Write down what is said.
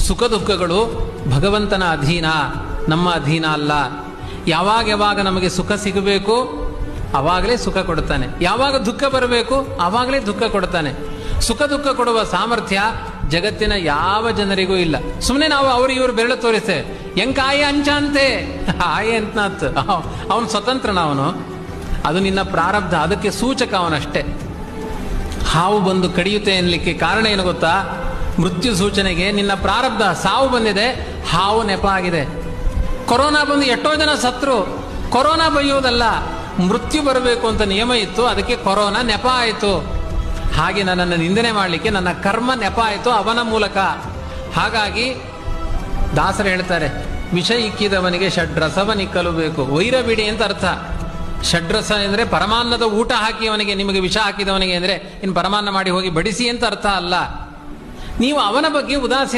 ಸುಖ ದುಃಖಗಳು ಭಗವಂತನ ಅಧೀನ, ನಮ್ಮ ಅಧೀನ ಅಲ್ಲ. ಯಾವಾಗ ನಮಗೆ ಸುಖ ಸಿಗಬೇಕು ಆವಾಗಲೇ ಸುಖ ಕೊಡ್ತಾನೆ, ಯಾವಾಗ ದುಃಖ ಬರಬೇಕು ಆವಾಗಲೇ ದುಃಖ ಕೊಡ್ತಾನೆ. ಸುಖ ದುಃಖ ಕೊಡುವ ಸಾಮರ್ಥ್ಯ ಜಗತ್ತಿನ ಯಾವ ಜನರಿಗೂ ಇಲ್ಲ. ಸುಮ್ಮನೆ ನಾವು ಅವರು ಇವರು ಬೆರಳು ತೋರಿಸ್ತೇವೆ, ಎಂಕಾಯ ಅಂಚಂತೆ ಆಯೆ ಅಂತ, ಅವನು ಸ್ವತಂತ್ರನ, ಅವನು ಅದು ನಿನ್ನ ಪ್ರಾರಬ್ಧ, ಅದಕ್ಕೆ ಸೂಚಕ ಅವನಷ್ಟೇ. ಹಾವು ಬಂದು ಕಡಿಯುತ್ತೆ ಎನ್ನಲಿಕ್ಕೆ ಕಾರಣ ಏನು ಗೊತ್ತಾ? ಮೃತ್ಯು ಸೂಚನೆಗೆ ನಿನ್ನ ಪ್ರಾರಬ್ಧ. ಸಾವು ಬಂದಿದೆ, ಹಾವು ನೆಪ ಆಗಿದೆ. ಕೊರೋನಾ ಬಂದು ಎಷ್ಟೋ ಜನ ಸತ್ರು, ಕೊರೋನಾ ಬೈಯೋದಲ್ಲ, ಮೃತ್ಯು ಬರಬೇಕು ಅಂತ ನಿಯಮ ಇತ್ತು, ಅದಕ್ಕೆ ಕೊರೋನಾ ನೆಪ ಆಯಿತು. ಹಾಗೆ ನನ್ನನ್ನು ನಿಂದನೆ ಮಾಡಲಿಕ್ಕೆ ನನ್ನ ಕರ್ಮ ನೆಪ ಆಯಿತು ಅವನ ಮೂಲಕ. ಹಾಗಾಗಿ ದಾಸರು ಹೇಳ್ತಾರೆ, ವಿಷ ಇಕ್ಕಿದವನಿಗೆ ಷಡ್ರಸವನಿಕ್ಕಲು ಬೇಕು. ವೈರ ಬಿಡಿ ಅಂತ ಅರ್ಥ. ಷಡ್ರಸ ಅಂದರೆ ಪರಮಾನ್ನದ ಊಟ ಹಾಕಿಯವನಿಗೆ, ನಿಮಗೆ ವಿಷ ಹಾಕಿದವನಿಗೆ ಅಂದರೆ ಇನ್ನು ಪರಮಾನ್ನ ಮಾಡಿ ಹೋಗಿ ಬಡಿಸಿ ಅಂತ ಅರ್ಥ ಅಲ್ಲ. ನೀವು ಅವನ ಬಗ್ಗೆ ಉದಾಸೀನ